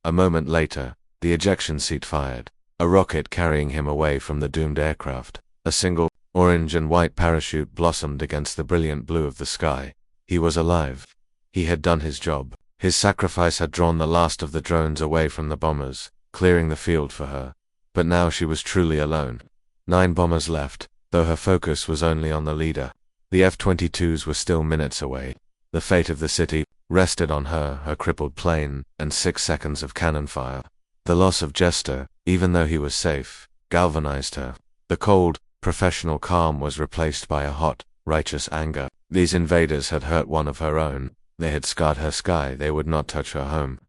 [SPEAKER 1] A moment later, the ejection seat fired, a rocket carrying him away from the doomed aircraft. A single, orange and white parachute blossomed against the brilliant blue of the sky. He was alive. He had done his job. His sacrifice had drawn the last of the drones away from the bombers, clearing the field for her. But now she was truly alone. 9 bombers left, though her focus was only on the leader. The F-22s were still minutes away. The fate of the city rested on her, her crippled plane, and 6 seconds of cannon fire. The loss of Jester, even though he was safe, galvanized her. The cold, professional calm was replaced by a hot, righteous anger. These invaders had hurt one of her own. They had scarred her sky. They would not touch her home.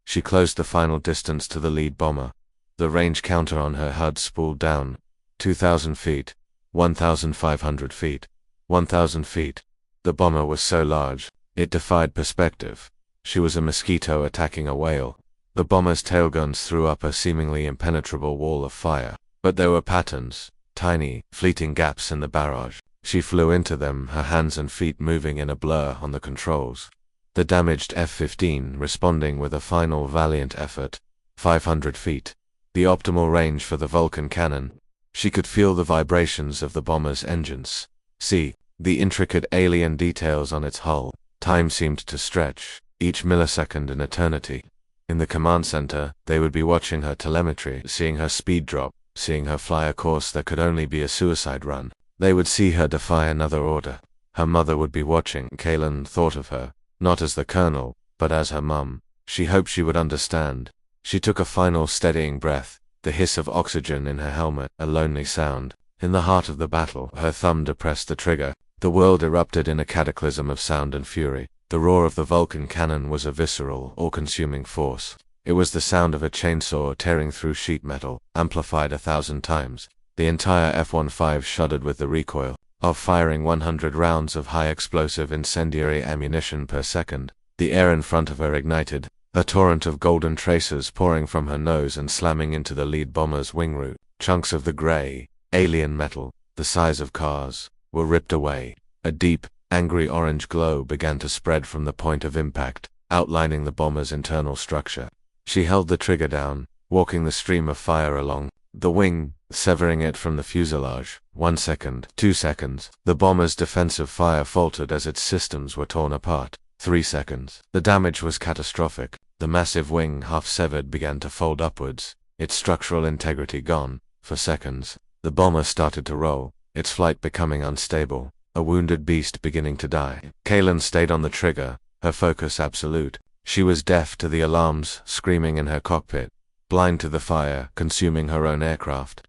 [SPEAKER 1] She closed the final distance to the lead bomber. The range counter on her HUD spooled down. 2,000 feet. 1,500 feet. 1,000 feet. The bomber was so large, it defied perspective. She was a mosquito attacking a whale. The bomber's tailguns threw up a seemingly impenetrable wall of fire. But there were patterns, tiny, fleeting gaps in the barrage. She flew into them, her hands and feet moving in a blur on the controls. The damaged F-15 responding with a final valiant effort. 500 feet. The optimal range for the Vulcan cannon. She could feel the vibrations of the bomber's engines. See the intricate alien details on its hull. Time seemed to stretch, each millisecond an eternity. In the command center, they would be watching her telemetry, seeing her speed drop, seeing her fly a course that could only be a suicide run. They would see her defy another order. Her mother would be watching. Kalen thought of her, not as the colonel, but as her mum. She hoped she would understand. She took a final steadying breath, the hiss of oxygen in her helmet, a lonely sound. In the heart of the battle, her thumb depressed the trigger. The world erupted in a cataclysm of sound and fury. The roar of the Vulcan cannon was a visceral, all-consuming force. It was the sound of a chainsaw tearing through sheet metal, amplified 1,000 times. The entire F-15 shuddered with the recoil of firing 100 rounds of high-explosive incendiary ammunition per second. The air in front of her ignited, a torrent of golden tracers pouring from her nose and slamming into the lead bomber's wing root. Chunks of the gray, alien metal, the size of cars, were ripped away. A deep, angry orange glow began to spread from the point of impact, outlining the bomber's internal structure. She held the trigger down, walking the stream of fire along the wing, severing it from the fuselage. 1 second, 2 seconds. The bomber's defensive fire faltered as its systems were torn apart. 3 seconds. The damage was catastrophic. The massive wing, half severed, began to fold upwards, its structural integrity gone. For seconds, the bomber started to roll, its flight becoming unstable, a wounded beast beginning to die. Kaylin stayed on the trigger, her focus absolute. She was deaf to the alarms screaming in her cockpit, blind to the fire consuming her own aircraft.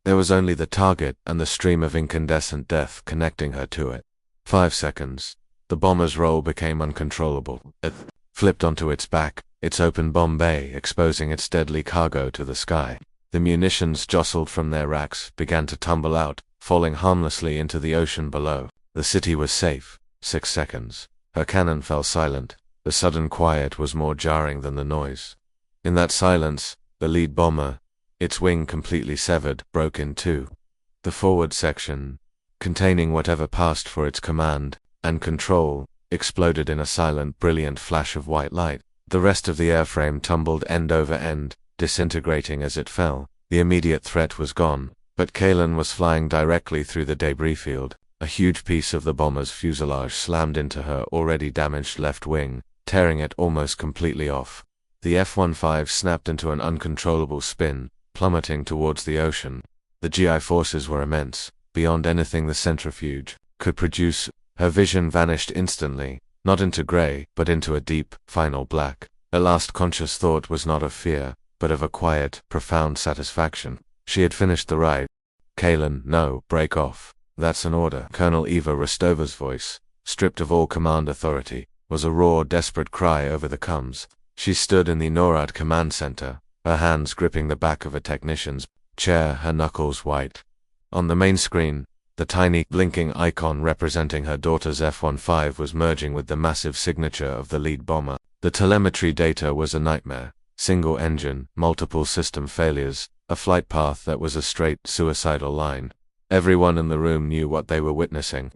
[SPEAKER 1] There was only the target and the stream of incandescent death connecting her to it. 5 seconds. The bomber's roll became uncontrollable. It flipped onto its back, its open bomb bay exposing its deadly cargo to the sky. The munitions jostled from their racks, began to tumble out, falling harmlessly into the ocean below. The city was safe. 6 seconds. Her cannon fell silent. The sudden quiet was more jarring than the noise. In that silence, the lead bomber, its wing completely severed, broke in two. The forward section, containing whatever passed for its command and control, exploded in a silent, brilliant flash of white light. The rest of the airframe tumbled end over end, disintegrating as it fell. The immediate threat was gone, but Kaylin was flying directly through the debris field. A huge piece of the bomber's fuselage slammed into her already damaged left wing, tearing it almost completely off. The F-15 snapped into an uncontrollable spin, plummeting towards the ocean. The GI forces were immense, beyond anything the centrifuge could produce. Her vision vanished instantly, not into grey, but into a deep, final black. Her last conscious thought was not of fear, but of a quiet, profound satisfaction. She had finished the ride. Kaylin, no, break off. That's an order. Colonel Eva Rostova's voice, stripped of all command authority, was a raw, desperate cry over the comms. She stood in the NORAD command center, her hands gripping the back of a technician's chair, her knuckles white. On the main screen, the tiny, blinking icon representing her daughter's F-15 was merging with the massive signature of the lead bomber. The telemetry data was a nightmare. Single engine, multiple system failures, a flight path that was a straight, suicidal line. Everyone in the room knew what they were witnessing.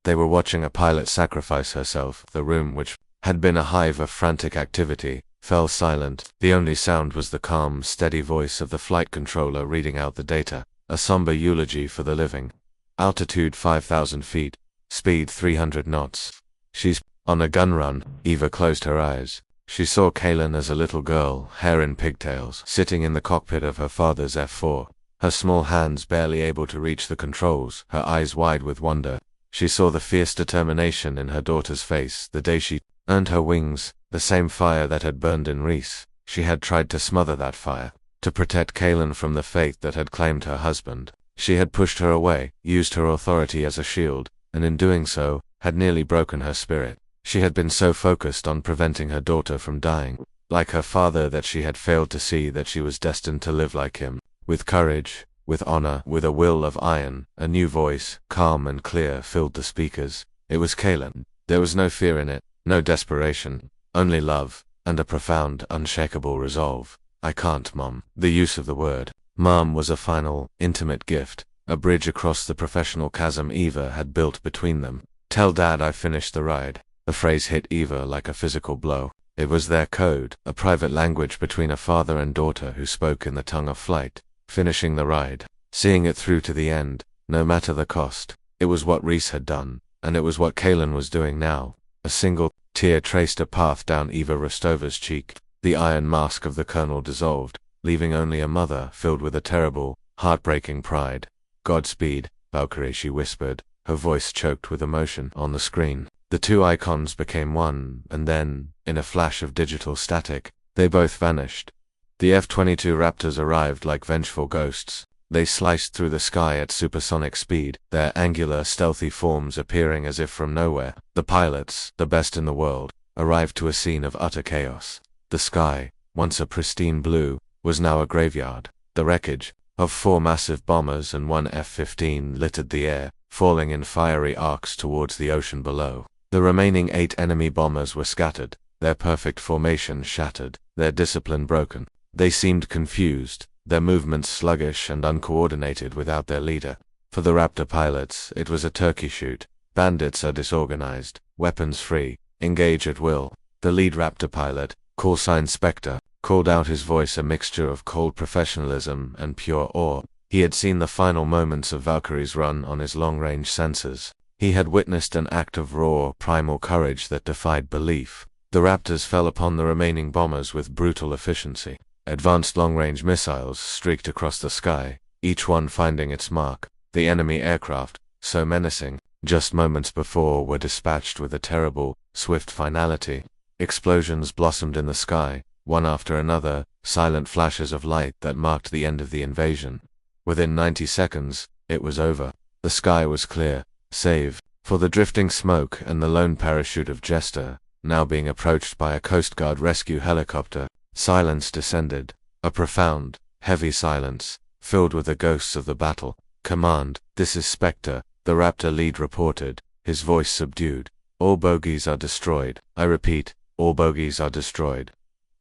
[SPEAKER 1] They were watching a pilot sacrifice herself. The room, which had been a hive of frantic activity, fell silent. The only sound was the calm, steady voice of the flight controller reading out the data, a somber eulogy for the living. Altitude 5,000 feet, speed 300 knots. She's on a gun run. Eva closed her eyes. She saw Kaylin as a little girl, hair in pigtails, sitting in the cockpit of her father's F-4. Her small hands barely able to reach the controls, her eyes wide with wonder. She saw the fierce determination in her daughter's face the day she earned her wings, the same fire that had burned in Reese. She had tried to smother that fire, to protect Kaylin from the fate that had claimed her husband. She had pushed her away, used her authority as a shield, and in doing so, had nearly broken her spirit. She had been so focused on preventing her daughter from dying, like her father, that she had failed to see that she was destined to live like him. With courage, with honor, with a will of iron, a new voice, calm and clear, filled the speakers. It was Kaylin. There was no fear in it, no desperation, only love, and a profound, unshakable resolve. I can't, Mom. The use of the word Mom was a final, intimate gift, a bridge across the professional chasm Eva had built between them. Tell Dad I finished the ride. The phrase hit Eva like a physical blow. It was their code, a private language between a father and daughter who spoke in the tongue of flight. Finishing the ride, seeing it through to the end, no matter the cost. It was what Reese had done, and it was what Kaylin was doing now. A single tear traced a path down Eva Rostova's cheek. The iron mask of the colonel dissolved, leaving only a mother filled with a terrible, heartbreaking pride. Godspeed, Valkyrie, she whispered, her voice choked with emotion. On the screen, the two icons became one, and then, in a flash of digital static, they both vanished. The F-22 Raptors arrived like vengeful ghosts. They sliced through the sky at supersonic speed, their angular, stealthy forms appearing as if from nowhere. The pilots, the best in the world, arrived to a scene of utter chaos. The sky, once a pristine blue, was now a graveyard. The wreckage of 4 massive bombers and 1 F-15 littered the air, falling in fiery arcs towards the ocean below. The remaining 8 enemy bombers were scattered, their perfect formation shattered, their discipline broken. They seemed confused, their movements sluggish and uncoordinated without their leader. For the Raptor pilots, it was a turkey shoot. Bandits are disorganized, weapons free, engage at will. The lead Raptor pilot, call sign Spectre, called out, his voice a mixture of cold professionalism and pure awe. He had seen the final moments of Valkyrie's run on his long-range sensors. He had witnessed an act of raw, primal courage that defied belief. The Raptors fell upon the remaining bombers with brutal efficiency. Advanced long-range missiles streaked across the sky, each one finding its mark. The enemy aircraft, so menacing just moments before, were dispatched with a terrible, swift finality. Explosions blossomed in the sky, one after another, silent flashes of light that marked the end of the invasion. Within 90 seconds, it was over. The sky was clear, save for the drifting smoke and the lone parachute of Jester, now being approached by a Coast Guard rescue helicopter. Silence descended, a profound, heavy silence, filled with the ghosts of the battle. "Command, this is Spectre," the Raptor lead reported, his voice subdued. "All bogies are destroyed. I repeat, all bogies are destroyed.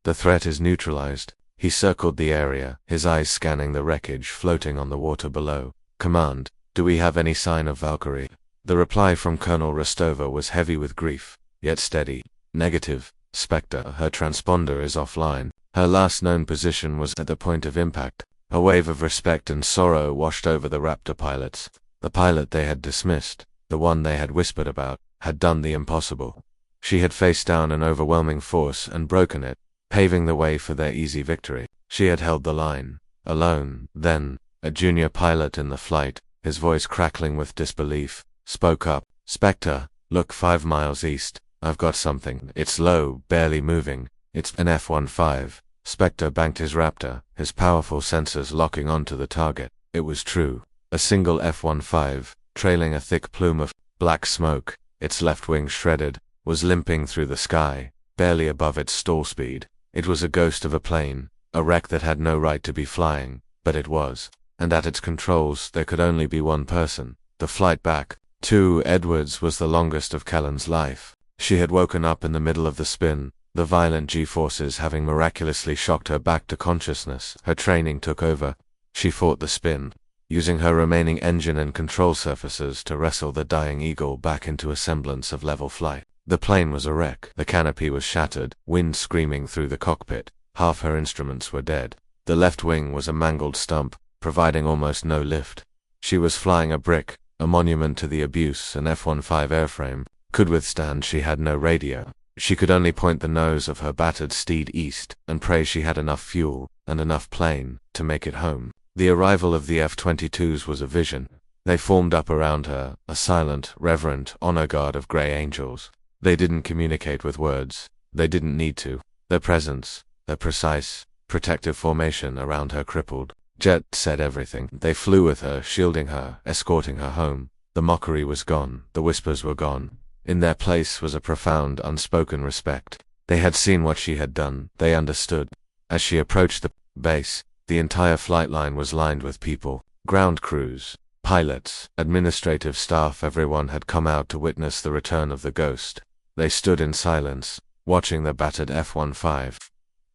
[SPEAKER 1] The threat is neutralized." He circled the area, his eyes scanning the wreckage floating on the water below. "Command, do we have any sign of Valkyrie?" The reply from Colonel Rostova was heavy with grief, yet steady. "Negative, Spectre. Her transponder is offline. Her last known position was at the point of impact." A wave of respect and sorrow washed over the Raptor pilots. The pilot they had dismissed, the one they had whispered about, had done the impossible. She had faced down an overwhelming force and broken it, paving the way for their easy victory. She had held the line, alone. Then, a junior pilot in the flight, his voice crackling with disbelief, spoke up. "Spectre, look 5 miles east. I've got something. It's low, barely moving. It's an F-15. Spectre banked his Raptor, his powerful sensors locking onto the target. It was true. A single F-15, trailing a thick plume of black smoke, its left wing shredded, was limping through the sky, barely above its stall speed. It was a ghost of a plane, a wreck that had no right to be flying, but it was. And at its controls there could only be one person. The flight back to Edwards was the longest of Kellen's life. She had woken up in the middle of the spin, the violent G-forces having miraculously shocked her back to consciousness. Her training took over. She fought the spin, using her remaining engine and control surfaces to wrestle the dying Eagle back into a semblance of level flight. The plane was a wreck. The canopy was shattered, wind screaming through the cockpit. Half her instruments were dead. The left wing was a mangled stump, providing almost no lift. She was flying a brick, a monument to the abuse an F-15 airframe could withstand. She had no radio. She could only point the nose of her battered steed east and pray she had enough fuel and enough plane to make it home. The arrival of the F-22s was a vision. They formed up around her, a silent, reverent honor guard of gray angels. They didn't communicate with words. They didn't need to. Their presence, their precise, protective formation around her crippled jet said everything. They flew with her, shielding her, escorting her home. The mockery was gone. The whispers were gone. In their place was a profound, unspoken respect. They had seen what she had done. They understood. As she approached the base, the entire flight line was lined with people. Ground crews, pilots, administrative staff, everyone had come out to witness the return of the ghost. They stood in silence, watching the battered F-15,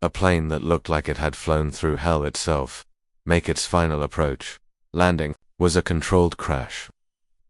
[SPEAKER 1] a plane that looked like it had flown through hell itself, make its final approach. Landing was a controlled crash.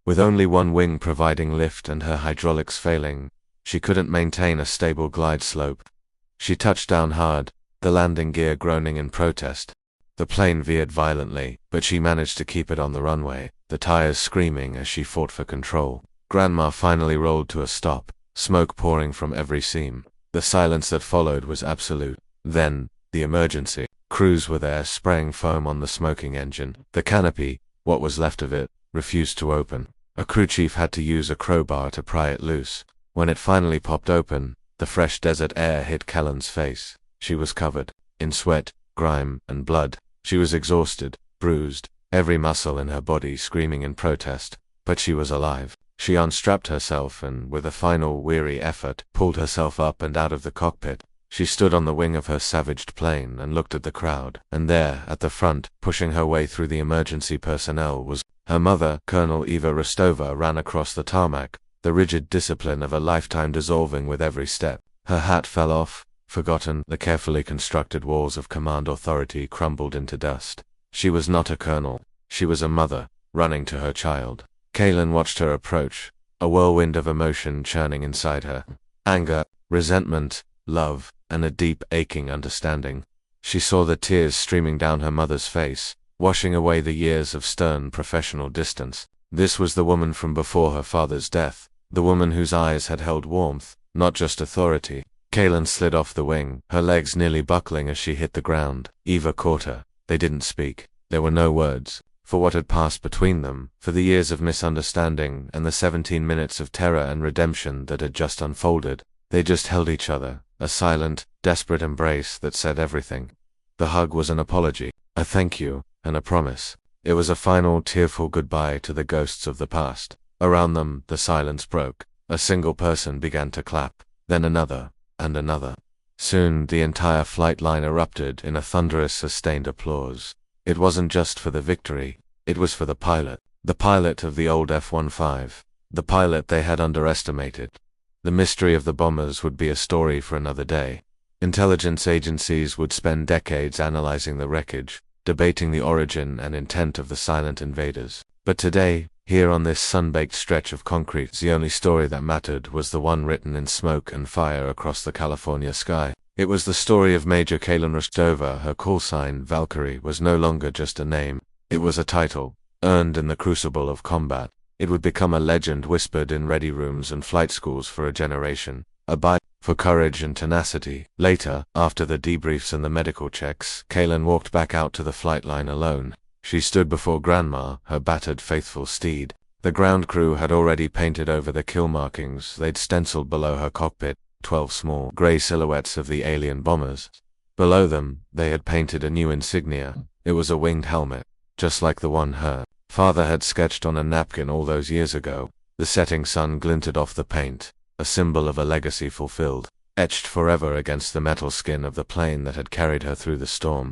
[SPEAKER 1] With only one wing providing lift and her hydraulics failing, she couldn't maintain a stable glide slope. She touched down hard, the landing gear groaning in protest. The plane veered violently, but she managed to keep it on the runway, the tires screaming as she fought for control. Grandma finally rolled to a stop, smoke pouring from every seam. The silence that followed was absolute. Then, the emergency. Crews were there, spraying foam on the smoking engine. The canopy, what was left of it, refused to open. A crew chief had to use a crowbar to pry it loose. When it finally popped open, the fresh desert air hit Kellen's face. She was covered in sweat, grime, and blood. She was exhausted, bruised, every muscle in her body screaming in protest, but she was alive. She unstrapped herself and, with a final weary effort, pulled herself up and out of the cockpit. She stood on the wing of her savaged plane and looked at the crowd, and there, at the front, pushing her way through the emergency personnel, was her mother. Colonel Eva Rostova ran across the tarmac, the rigid discipline of a lifetime dissolving with every step. Her hat fell off, forgotten, the carefully constructed walls of command authority crumbled into dust. She was not a colonel. She was a mother, running to her child. Kaylin watched her approach, a whirlwind of emotion churning inside her. Anger, resentment, love, and a deep, aching understanding. She saw the tears streaming down her mother's face, washing away the years of stern professional distance. This was the woman from before her father's death, the woman whose eyes had held warmth, not just authority. Kaylin slid off the wing, her legs nearly buckling as she hit the ground. Eva caught her. They didn't speak. There were no words. For what had passed between them, for the years of misunderstanding and the 17 minutes of terror and redemption that had just unfolded, they just held each other, a silent, desperate embrace that said everything. The hug was an apology, a thank you, and a promise. It was a final, tearful goodbye to the ghosts of the past. Around them, the silence broke. A single person began to clap, then another, and another. Soon, the entire flight line erupted in a thunderous, sustained applause. It wasn't just for the victory, it was for the pilot of the old F-15, the pilot they had underestimated. The mystery of the bombers would be a story for another day. Intelligence agencies would spend decades analyzing the wreckage, debating the origin and intent of the silent invaders. But today, here on this sun-baked stretch of concrete, the only story that mattered was the one written in smoke and fire across the California sky. It was the story of Major Kaylin Rostova. Her call sign, Valkyrie, was no longer just a name. It was a title, earned in the crucible of combat. It would become a legend whispered in ready rooms and flight schools for a generation. A bite for courage and tenacity. Later, after the debriefs and the medical checks, Kaylin walked back out to the flight line alone. She stood before Grandma, her battered, faithful steed. The ground crew had already painted over the kill markings they'd stenciled below her cockpit. 12 small, gray silhouettes of the alien bombers. Below them, they had painted a new insignia. It was a winged helmet, just like the one her father had sketched on a napkin all those years ago. The setting sun glinted off the paint, a symbol of a legacy fulfilled, etched forever against the metal skin of the plane that had carried her through the storm.